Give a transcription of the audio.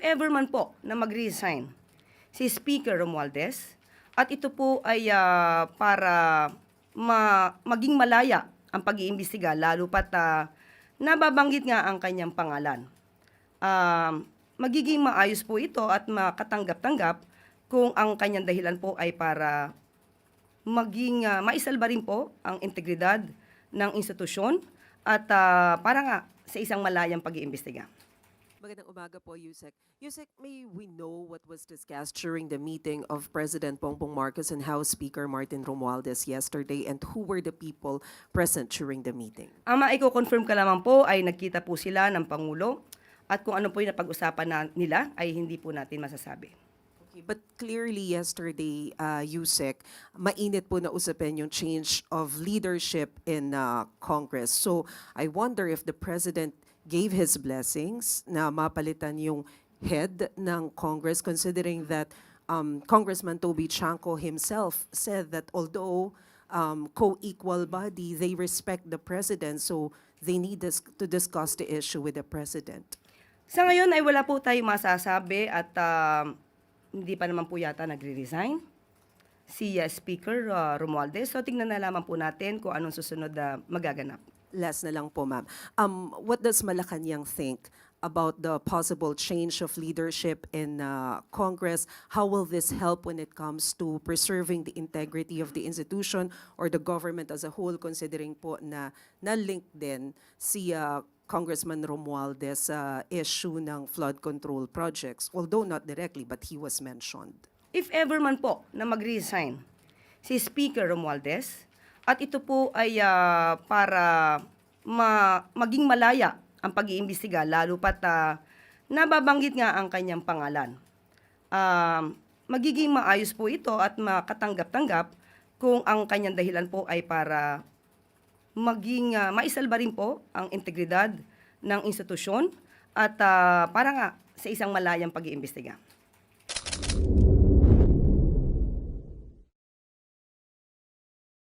ever man po na mag-resign si Speaker Romualdez at ito po ay para maging malaya ang pag-iimbestiga lalo pat nababanggit nga ang kanyang pangalan. Magiging maayos po ito at makatanggap-tanggap kung ang kanyang dahilan po ay para maging maisalba rin po ang integridad ng institusyon at para nga sa isang malayang pag-iimbestiga. Magandang umaga po, Yusek. Yusek, may we know what was discussed during the meeting of President Bongbong Marcos and House Speaker Martin Romualdez yesterday, and who were the people present during the meeting? Ang maiko-confirm ka lamang po ay nagkita po sila ng Pangulo at kung ano po yung napag-usapan nila ay hindi po natin masasabi. Okay, but clearly yesterday, Yusek, mainit po na usapin yung change of leadership in Congress. So I wonder if the President gave his blessings na mapalitan yung head ng Congress, considering that Congressman Toby Chanco himself said that although co-equal body, they respect the President, so they need to discuss the issue with the President. Sa ngayon ay wala po tayong masasabi at hindi pa naman po yata nagre-resign si Speaker Romualdez. So tingnan na lamang po natin kung anong susunod na magaganap. Last na lang po, ma'am. What does Malacanang think about the possible change of leadership in Congress? How will this help when it comes to preserving the integrity of the institution or the government as a whole, considering po na na-link din si Congressman Romualdez sa issue ng flood control projects, although not directly, but he was mentioned. If ever man po na mag-resign si Speaker Romualdez at ito po ay para maging malaya ang pag-iimbestiga lalo pat nababanggit nga ang kanyang pangalan. Magiging maayos po ito at makatanggap-tanggap kung ang kanyang dahilan po ay para maging maisalba rin po ang integridad ng institusyon at para nga sa isang malayang pag-iimbestiga.